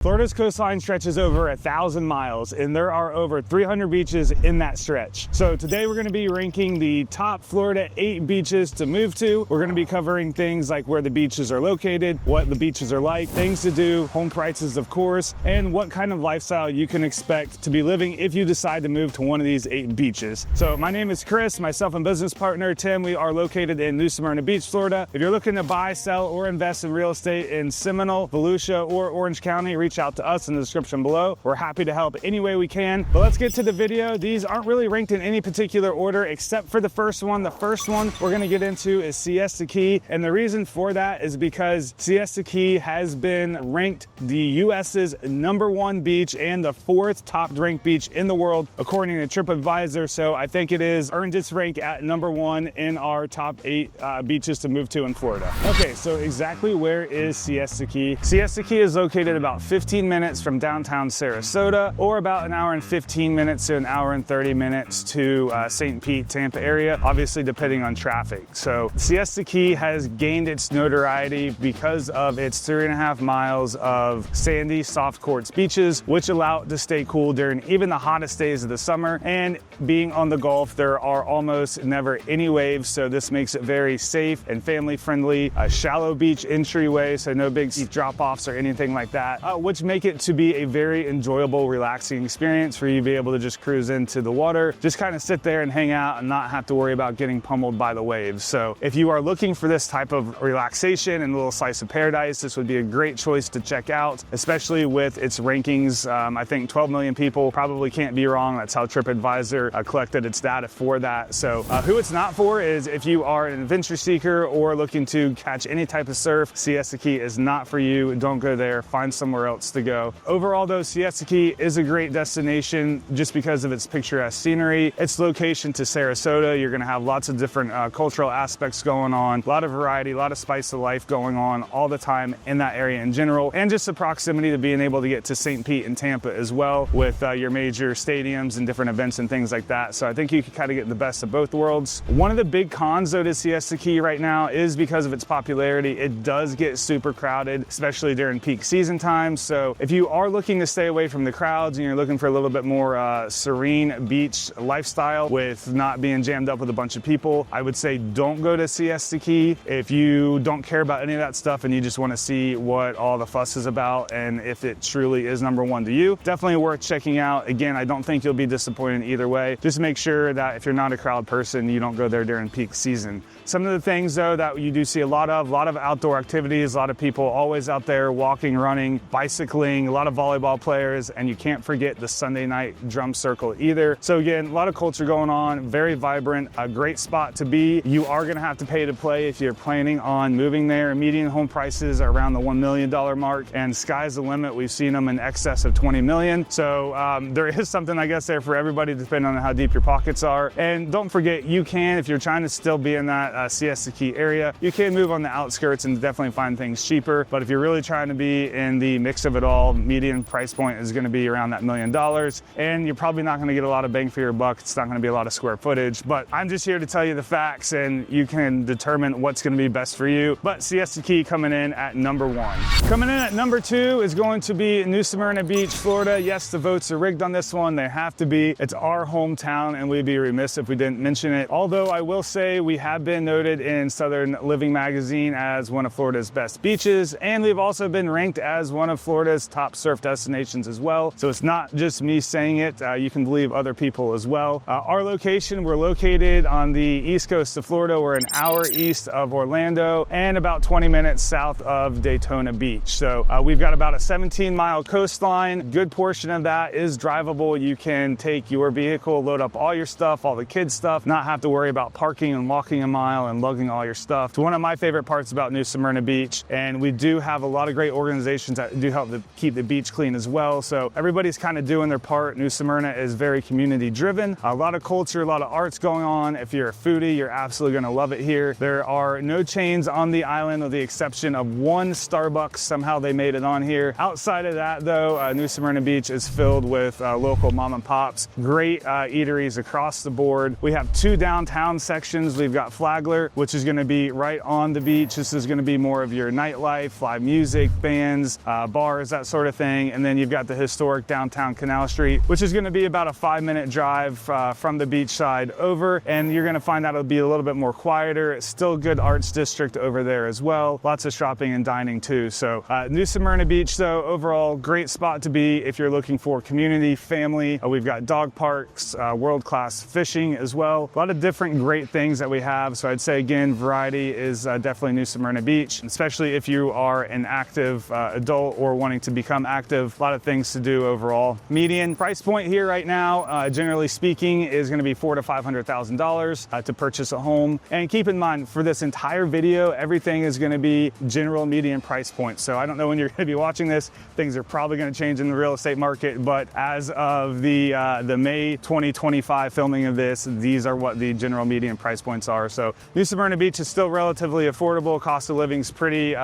Florida's coastline stretches over 1,000 miles, and there are over 300 beaches in that stretch. So today we're going to be ranking the top Florida 8 beaches to move to. We're going to be covering things like where the beaches are located, what the beaches are like, things to do, home prices of course, and what kind of lifestyle you can expect to be living if you decide to move to one of these 8 beaches. So my name is Chris, myself and business partner Tim. We are located in New Smyrna Beach, Florida. If you're looking to buy, sell, or invest in real estate in Seminole, Volusia, or Orange County, reach out to us in the description below. We're happy to help any way we can. But let's get to the video. These aren't really ranked in any particular order except for the first one. The first one we're going to get into is Siesta Key, and the reason for that is because Siesta Key has been ranked the US's #1 beach and the 4th top ranked beach in the world according to TripAdvisor. So I think it is earned its rank at #1 in our top 8 beaches to move to in Florida. Okay, so exactly where is Siesta Key? Siesta Key is located about 15 minutes from downtown Sarasota, or about an hour and 15 minutes to an hour and 30 minutes to St. Pete, Tampa area, obviously depending on traffic. So Siesta Key has gained its notoriety because of its 3.5 miles of sandy soft quartz beaches, which allow it to stay cool during even the hottest days of the summer. And being on the Gulf, there are almost never any waves, so this makes it very safe and family friendly. A shallow beach entryway, so no big steep drop-offs or anything like that, which make it to be a very enjoyable, relaxing experience for you to be able to just cruise into the water, just kind of sit there and hang out and not have to worry about getting pummeled by the waves. So if you are looking for this type of relaxation and a little slice of paradise, this would be a great choice to check out, especially with its rankings. I think 12 million people probably can't be wrong. That's how TripAdvisor collected its data for that. So who it's not for is if you are an adventure seeker or looking to catch any type of surf, Siesta Key is not for you. Don't go there. Find somewhere else to go. Overall though, Siesta Key is a great destination just because of its picturesque scenery, its location to Sarasota. You're going to have lots of different cultural aspects going on, a lot of variety, a lot of spice of life going on all the time in that area in general, and just the proximity to being able to get to St. Pete and Tampa as well with your major stadiums and different events and things like that. So I think you can kind of get the best of both worlds. One of the big cons though to Siesta Key right now is because of its popularity. It does get super crowded, especially during peak season times. So if you are looking to stay away from the crowds and you're looking for a little bit more serene beach lifestyle with not being jammed up with a bunch of people, I would say don't go to Siesta Key. If you don't care about any of that stuff and you just want to see what all the fuss is about and if it truly is #1 to you, definitely worth checking out. Again, I don't think you'll be disappointed either way. Just make sure that if you're not a crowd person, you don't go there during peak season. Some of the things though that you do see a lot of outdoor activities, a lot of people always out there walking, running, bicycling, a lot of volleyball players, and you can't forget the Sunday night drum circle either. So again, a lot of culture going on, very vibrant, a great spot to be. You are gonna have to pay to play if you're planning on moving there. Median home prices are around the $1 million mark, and sky's the limit. We've seen them in excess of 20 million. So there is something, I guess, there for everybody depending on how deep your pockets are. And don't forget, you can, if you're trying to still be in that Siesta Key area, you can move on the outskirts and definitely find things cheaper. But if you're really trying to be in the mix of it all, median price point is going to be around that $1 million, and you're probably not going to get a lot of bang for your buck. It's not going to be a lot of square footage, but I'm just here to tell you the facts and you can determine what's going to be best for you. But Siesta Key coming in at #1. Coming in at #2 is going to be New Smyrna Beach, Florida. Yes, the votes are rigged on this one. They have to be. It's our hometown and we'd be remiss if we didn't mention it. Although I will say we have been noted in Southern Living magazine as one of Florida's best beaches, and we've also been ranked as one of Florida's top surf destinations as well. So it's not just me saying it, you can believe other people as well. Our location, we're located on the east coast of Florida. We're an hour east of Orlando and about 20 minutes south of Daytona Beach. So we've got about a 17-mile coastline. Good portion of that is drivable. You can take your vehicle, load up all your stuff, all the kids' stuff, not have to worry about parking and walking a mile and lugging all your stuff. It's one of my favorite parts about New Smyrna Beach, and we do have a lot of great organizations that do help to keep the beach clean as well. So everybody's kind of doing their part. New Smyrna is very community driven. A lot of culture, a lot of arts going on. If you're a foodie, you're absolutely going to love it here. There are no chains on the island with the exception of one Starbucks. Somehow they made it on here. Outside of that though, New Smyrna Beach is filled with local mom and pops. Great eateries across the board. We have 2 downtown sections. We've got Flagler, which is going to be right on the beach. This is going to be more of your nightlife, live music, bands, bars, bars, that sort of thing. And then you've got the historic downtown Canal Street, which is going to be about a 5-minute drive from the beach side over. And you're going to find that it'll be a little bit more quieter. It's still a good arts district over there as well. Lots of shopping and dining too. So New Smyrna Beach, though, overall great spot to be if you're looking for community, family. We've got dog parks, world-class fishing as well. A lot of different great things that we have. So I'd say, again, variety is definitely New Smyrna Beach, especially if you are an active adult or wanting to become active. A lot of things to do overall. Median price point here right now, generally speaking, is going to be $400,000 to $500,000 to purchase a home. And keep in mind, for this entire video, everything is going to be general median price point. So I don't know when you're going to be watching this, things are probably going to change in the real estate market, but as of the May 2025 filming of this, these are what the general median price points are. So New Smyrna Beach is still relatively affordable. Cost of living's pretty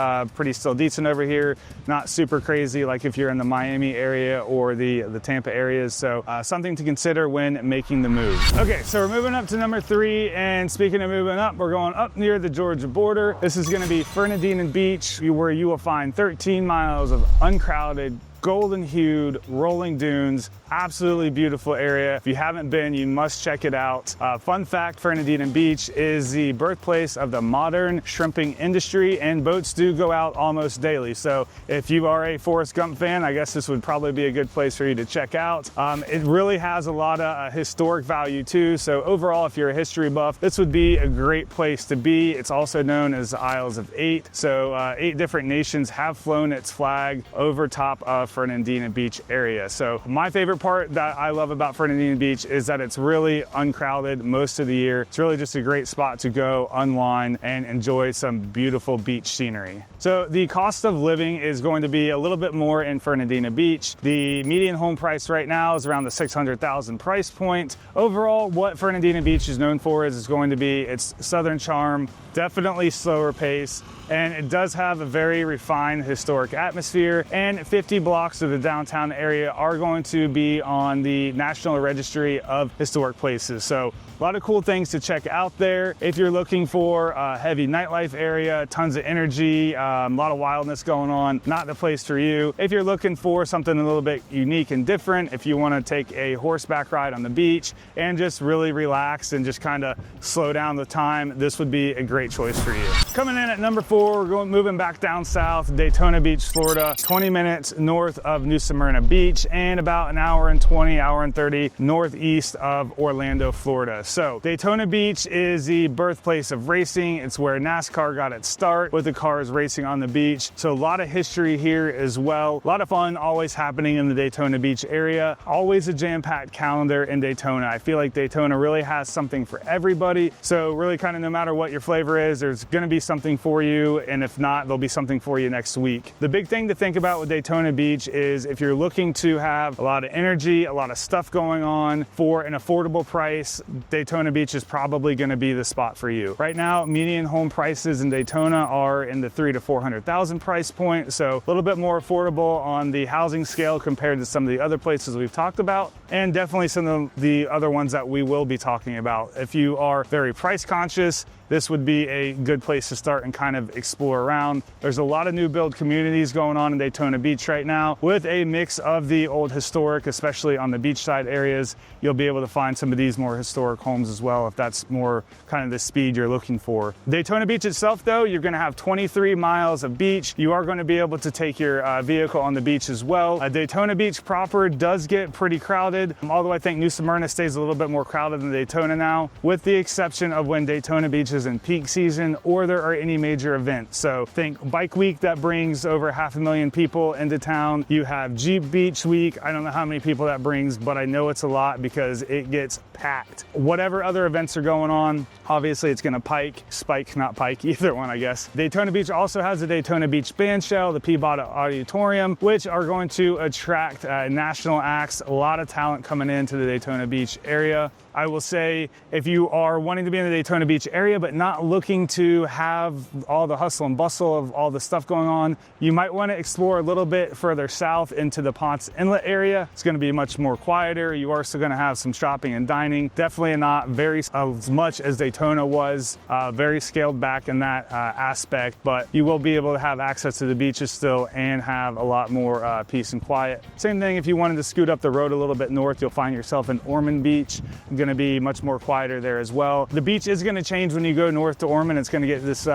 still decent over here. Not super crazy like if you're in the Miami area or the Tampa areas. So something to consider when making the move. Okay, so we're moving up to number 3, and speaking of moving up, we're going up near the Georgia border. This is going to be Fernandina Beach, where you will find 13 miles of uncrowded, golden hued rolling dunes. Absolutely beautiful area. If you haven't been, you must check it out. Fun fact, Fernandina Beach is the birthplace of the modern shrimping industry, and boats do go out almost daily. So if you are a Forrest Gump fan, I guess this would probably be a good place for you to check out. It really has a lot of historic value too. So overall, if you're a history buff, this would be a great place to be. It's also known as the Isles of 8. So 8 different nations have flown its flag over top of Fernandina Beach area. So my favorite part that I love about Fernandina Beach is that it's really uncrowded most of the year. It's really just a great spot to go unwind and enjoy some beautiful beach scenery. So the cost of living is going to be a little bit more in Fernandina Beach. The median home price right now is around the $600,000 price point. Overall, what Fernandina Beach is known for is going to be its southern charm, definitely slower pace, and it does have a very refined historic atmosphere, and 50 blocks of the downtown area are going to be on the National Registry of Historic Places. So a lot of cool things to check out there. If you're looking for a heavy nightlife area, tons of energy, a lot of wildness going on, not the place for you. If you're looking for something a little bit unique and different, if you want to take a horseback ride on the beach and just really relax and just kind of slow down the time, this would be a great choice for you. Coming in at number 4, we're moving back down south, Daytona Beach, Florida, 20 minutes north of New Smyrna Beach and about an hour and 20, hour and 30 northeast of Orlando, Florida. So Daytona Beach is the birthplace of racing. It's where NASCAR got its start with the cars racing on the beach. So a lot of history here as well. A lot of fun always happening in the Daytona Beach area. Always a jam-packed calendar in Daytona. I feel like Daytona really has something for everybody. So really kind of no matter what your flavor is, there's going to be something for you. And if not, there'll be something for you next week. The big thing to think about with Daytona Beach is if you're looking to have a lot of energy, a lot of stuff going on for an affordable price, Daytona Beach is probably going to be the spot for you. Right now, median home prices in Daytona are in the $300,000 to $400,000 price point, so a little bit more affordable on the housing scale compared to some of the other places we've talked about, and definitely some of the other ones that we will be talking about. If you are very price conscious, this would be a good place to start and kind of explore around. There's a lot of new build communities going on in Daytona Beach right now with a mix of the old historic, especially on the beachside areas. You'll be able to find some of these more historic homes as well if that's more kind of the speed you're looking for. Daytona Beach itself, though, you're going to have 23 miles of beach. You are going to be able to take your vehicle on the beach as well. Daytona Beach proper does get pretty crowded, although I think New Smyrna stays a little bit more crowded than Daytona now, with the exception of when Daytona Beach is in peak season or there are any major events. So think Bike Week that brings over 500,000 people into town. You have Jeep Beach Week. I don't know how many people that brings, but I know it's a lot because it gets packed. Whatever other events are going on, obviously it's going to spike, not pike, either one, I guess. Daytona Beach also has the Daytona Beach Band Shell, the Peabody Auditorium, which are going to attract national acts, a lot of talent coming into the Daytona Beach area. I will say, if you are wanting to be in the Daytona Beach area but but not looking to have all the hustle and bustle of all the stuff going on, you might want to explore a little bit further south into the Ponce Inlet area. It's going to be much more quieter. You are still going to have some shopping and dining. Definitely not very as much as Daytona was, very scaled back in that aspect, but you will be able to have access to the beaches still and have a lot more peace and quiet. Same thing if you wanted to scoot up the road a little bit north, you'll find yourself in Ormond Beach. Going to be much more quieter there as well. The beach is going to change when you go north to Ormond. It's going to get this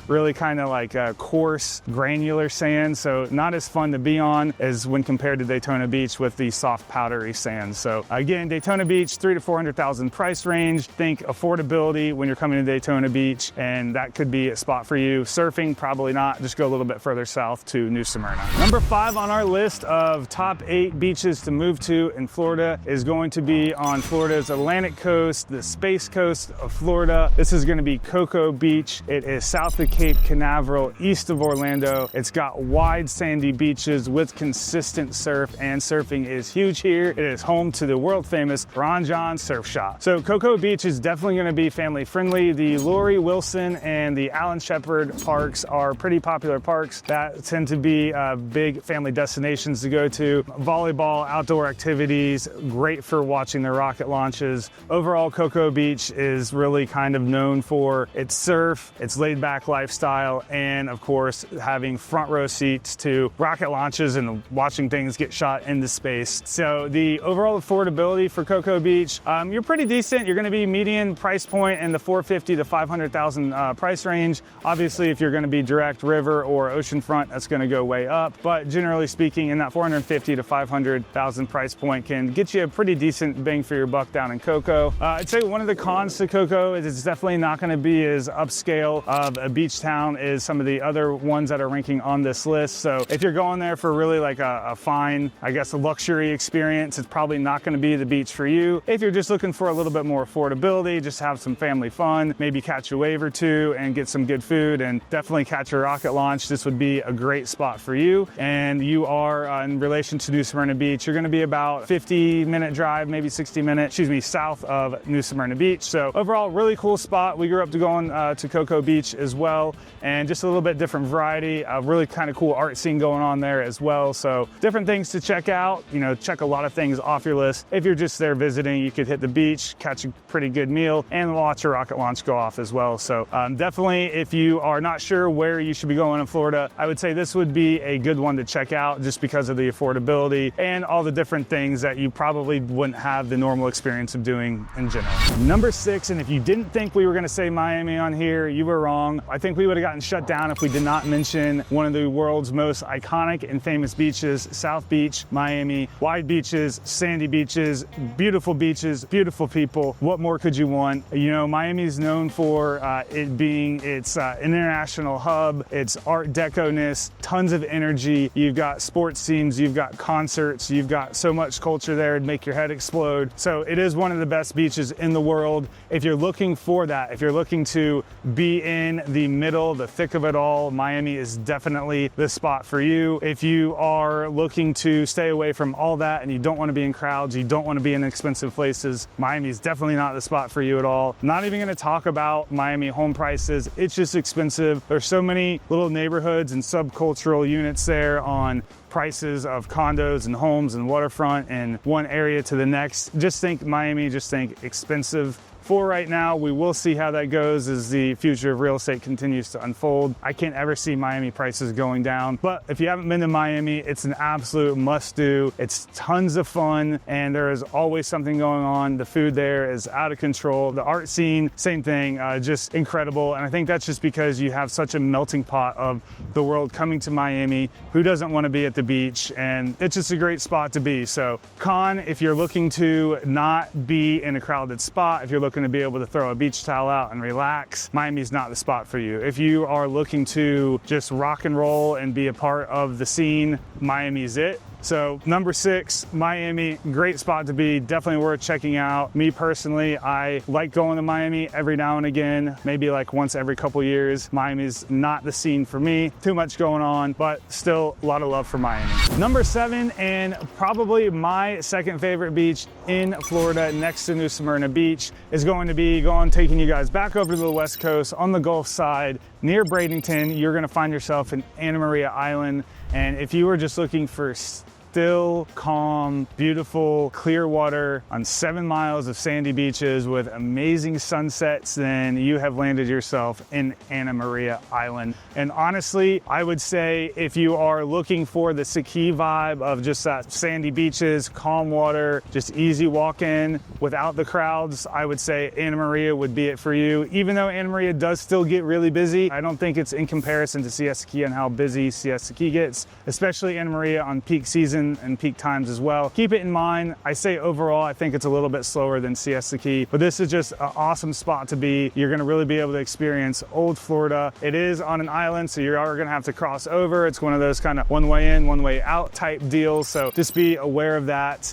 really kind of like coarse, granular sand, so not as fun to be on as when compared to Daytona Beach with the soft, powdery sand. So again, Daytona Beach, $300,000 to $400,000 price range. Think affordability when you're coming to Daytona Beach, and that could be a spot for you. Surfing, probably not. Just go a little bit further south to New Smyrna. Number 5 on our list of top 8 beaches to move to in Florida is going to be on Florida's Atlantic coast, the Space Coast of Florida. This is going to be Cocoa Beach. It is south of Cape Canaveral, east of Orlando. It's got wide sandy beaches with consistent surf, and surfing is huge here. It is home to the world famous Ron Jon Surf Shop. So Cocoa Beach is definitely going to be family friendly. The Lori Wilson and the Alan Shepard parks are pretty popular parks that tend to be big family destinations to go to. Volleyball, outdoor activities, great for watching the rocket launches. Overall, Cocoa Beach is really kind of known for its surf, its laid back lifestyle, and of course, having front row seats to rocket launches and watching things get shot into space. So the overall affordability for Cocoa Beach, you're pretty decent. You're going to be median price point in the $450,000 to $500,000 price range. Obviously, if you're going to be direct river or oceanfront, that's going to go way up. But generally speaking, in that $450,000 to $500,000 price point can get you a pretty decent bang for your buck down in Cocoa. I'd say one of the cons to Cocoa is it's definitely not going to be as upscale of a beach town as some of the other ones that are ranking on this list. So if you're going there for really like a fine, I guess, a luxury experience, it's probably not going to be the beach for you. If you're just looking for a little bit more affordability, just have some family fun, maybe catch a wave or two and get some good food and definitely catch a rocket launch, this would be a great spot for you. And you are in relation to New Smyrna Beach, you're going to be about 50-minute drive, maybe 60-minute, south of New Smyrna Beach. So overall, really cool spot. We grew up to going to Cocoa Beach as well, and just a little bit different variety, a really kind of cool art scene going on there as well. So different things to check out, check a lot of things off your list. If you're just there visiting, you could hit the beach, catch a pretty good meal, and watch a rocket launch go off as well. So definitely, if you are not sure where you should be going in Florida, I would say this would be a good one to check out just because of the affordability and all the different things that you probably wouldn't have the normal experience of doing in general. Number 6, and if you didn't think we were going to say Miami on here, you were wrong. I think we would have gotten shut down if we did not mention one of the world's most iconic and famous beaches, South Beach, Miami. Wide beaches, sandy beaches, beautiful people. What more could you want? Miami is known for it being its international hub, its Art Deco-ness, tons of energy. You've got sports teams, you've got concerts, you've got so much culture there, it'd make your head explode. So it is one of the best beaches in the world. If you're looking for that, if you're looking to be in the middle, the thick of it all, Miami is definitely the spot for you. If you are looking to stay away from all that and you don't want to be in crowds, you don't want to be in expensive places, Miami is definitely not the spot for you at all. Not even going to talk about Miami home prices. It's just expensive. There's so many little neighborhoods and subcultural units there on prices of condos and homes and waterfront and one area to the next. Just think Miami, just think expensive. For right now, we will see how that goes as the future of real estate continues to unfold. I can't ever see Miami prices going down, but if you haven't been to Miami, it's an absolute must-do. It's tons of fun, and there is always something going on. The food there is out of control. The art scene, same thing, just incredible. And I think that's just because you have such a melting pot of the world coming to Miami. Who doesn't want to be at the beach? And it's just a great spot to be. So con, if you're looking to not be in a crowded spot, if you're looking to be able to throw a beach towel out and relax, Miami's not the spot for you. If you are looking to just rock and roll and be a part of the scene, Miami's it. So number 6, Miami, great spot to be, definitely worth checking out. Me personally, I like going to Miami every now and again, maybe like once every couple years. Miami's not the scene for me, too much going on, but still a lot of love for Miami. Number 7, and probably my second favorite beach in Florida next to New Smyrna Beach, is going to be taking you guys back over to the West Coast on the Gulf side near Bradenton. You're gonna find yourself in Anamaria Island. And if you were just looking for still, calm, beautiful, clear water on 7 miles of sandy beaches with amazing sunsets, then you have landed yourself in Anamaria Island. And honestly, I would say if you are looking for the Siesta Key vibe of just that sandy beaches, calm water, just easy walk in without the crowds, I would say Anamaria would be it for you. Even though Anamaria does still get really busy, I don't think it's in comparison to Siesta Key and how busy Siesta Key gets, especially Anamaria on peak season and peak times as well. Keep it in mind. I say overall, I think it's a little bit slower than Siesta Key, but this is just an awesome spot to be. You're gonna really be able to experience old Florida. It is on an island, so you are gonna have to cross over. It's one of those kind of one way in, one way out type deals, so just be aware of that.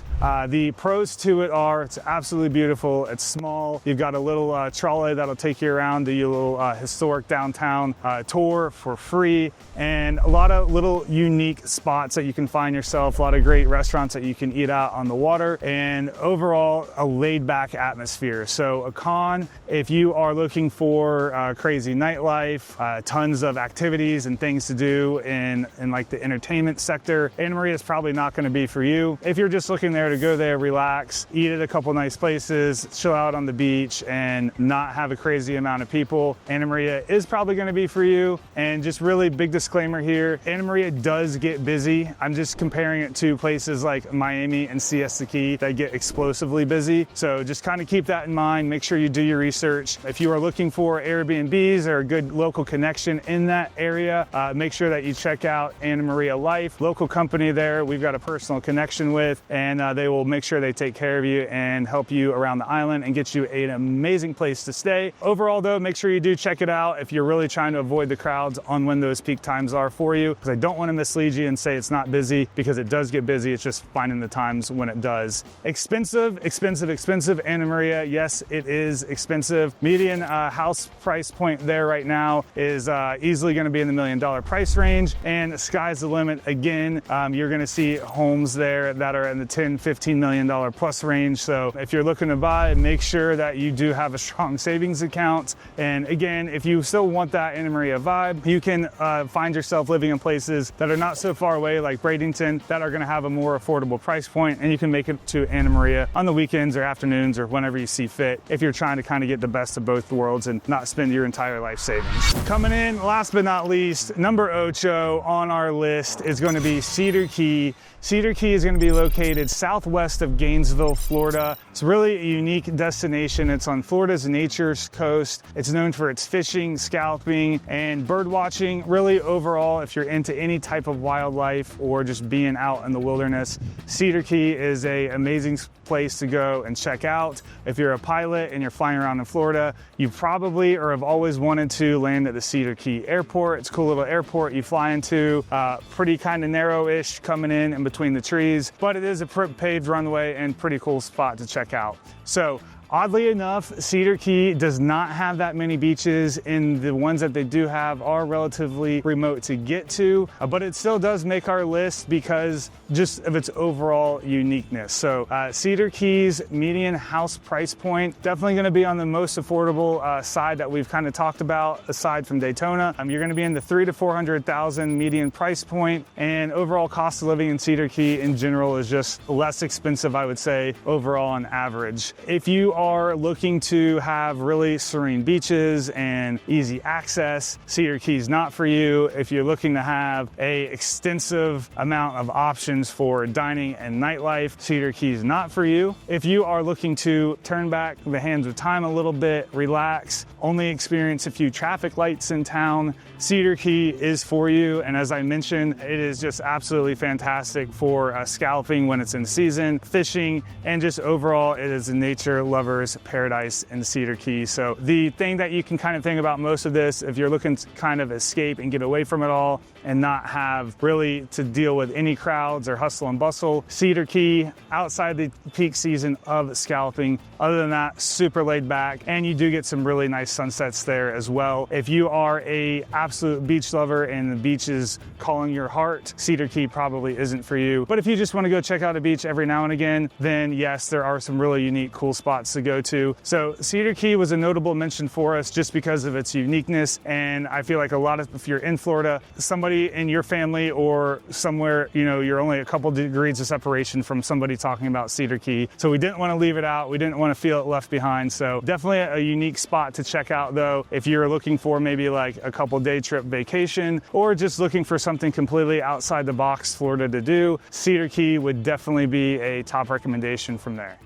The pros to it are, it's absolutely beautiful. It's small. You've got a little trolley that'll take you around, do your little historic downtown tour for free, and a lot of little unique spots that you can find yourself, a lot of great restaurants that you can eat out on the water, and overall a laid back atmosphere. So a con, if you are looking for crazy nightlife, tons of activities and things to do in like the entertainment sector, Anamaria is probably not going to be for you. If you're just looking there to go there, relax, eat at a couple nice places, chill out on the beach, and not have a crazy amount of people, Anamaria is probably going to be for you. And just really big disclaimer here, Anamaria does get busy. I'm just comparing it to places like Miami and Siesta Key that get explosively busy. So just kind of keep that in mind. Make sure you do your research. If you are looking for Airbnbs or a good local connection in that area, make sure that you check out Anamaria Life, local company there we've got a personal connection with, and they will make sure they take care of you and help you around the island and get you an amazing place to stay. Overall though, make sure you do check it out if you're really trying to avoid the crowds on when those peak times are for you, because I don't want to mislead you and say it's not busy, because it does get busy. It's just finding the times when it does. Expensive. Anamaria, yes, it is expensive. Median house price point there right now is easily going to be in the $1 million price range, and sky's the limit. Again, you're going to see homes there that are in the $10-15 million plus range. So if you're looking to buy, make sure that you do have a strong savings account. And again, if you still want that Anamaria vibe, you can find yourself living in places that are not so far away, like Bradenton, that are going to have a more affordable price point, and you can make it to Anamaria on the weekends or afternoons or whenever you see fit, if you're trying to kind of get the best of both worlds and not spend your entire life savings. Coming in, last but not least, number 8 on our list is going to be Cedar Key. Cedar Key is going to be located southwest of Gainesville, Florida. It's really a unique destination. It's on Florida's nature's coast. It's known for its fishing, scalping, and bird watching. Really overall, if you're into any type of wildlife or just being out in the wilderness, Cedar Key is an amazing place to go and check out. If you're a pilot and you're flying around in Florida, you probably or have always wanted to land at the Cedar Key Airport. It's a cool little airport you fly into, pretty kind of narrow-ish coming in between the trees, but it is a paved runway and pretty cool spot to check out. So oddly enough, Cedar Key does not have that many beaches, and the ones that they do have are relatively remote to get to, but it still does make our list because just of its overall uniqueness. So Cedar Key's median house price point, definitely going to be on the most affordable side that we've kind of talked about, aside from Daytona. You're going to be in the $300,000 to $400,000 median price point, and overall cost of living in Cedar Key in general is just less expensive, I would say, overall on average. If you are looking to have really serene beaches and easy access, Cedar Key is not for you. If you're looking to have a extensive amount of options for dining and nightlife, Cedar Key is not for you. If you are looking to turn back the hands of time a little bit, relax, only experience a few traffic lights in town, Cedar Key is for you. And as I mentioned, it is just absolutely fantastic for scalping when it's in season, fishing, and just overall, it is a nature lover's paradise in Cedar Key. So the thing that you can kind of think about most of this, if you're looking to kind of escape and get away from it all and not have really to deal with any crowds or hustle and bustle, Cedar Key, outside the peak season of scalping. Other than that, super laid back, and you do get some really nice sunsets there as well. If you are a absolute beach lover and the beach is calling your heart, Cedar Key probably isn't for you. But if you just want to go check out a beach every now and again, then yes, there are some really unique, cool spots to go to. So Cedar Key was a notable mention for us just because of its uniqueness. And I feel like a lot of, if you're in Florida, somebody in your family or somewhere, you know, you're only a couple degrees of separation from somebody talking about Cedar Key. So we didn't want to leave it out. We didn't want to feel it left behind. So definitely a unique spot to check out though, if you're looking for maybe like a couple day trip vacation or just looking for something completely outside the box Florida to do. Cedar Key would definitely be a top recommendation from there.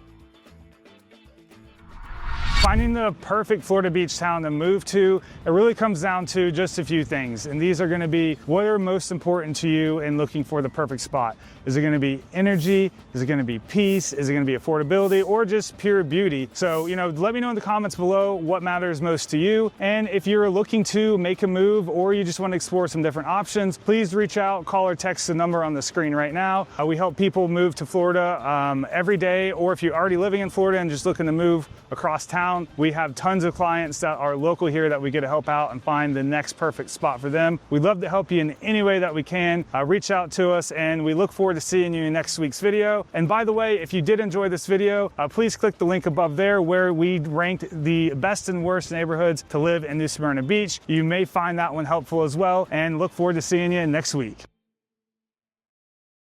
Finding the perfect Florida beach town to move to, it really comes down to just a few things. And these are gonna be what are most important to you in looking for the perfect spot. Is it gonna be energy? Is it gonna be peace? Is it gonna be affordability or just pure beauty? So, you know, let me know in the comments below what matters most to you. And if you're looking to make a move or you just wanna explore some different options, please reach out, call or text the number on the screen right now. We help people move to Florida every day, or if you're already living in Florida and just looking to move across town, we have tons of clients that are local here that we get to help out and find the next perfect spot for them. We'd love to help you in any way that we can. Reach out to us and we look forward to seeing you in next week's video. And by the way, if you did enjoy this video, please click the link above there where we ranked the best and worst neighborhoods to live in New Smyrna Beach. You may find that one helpful as well, and look forward to seeing you next week.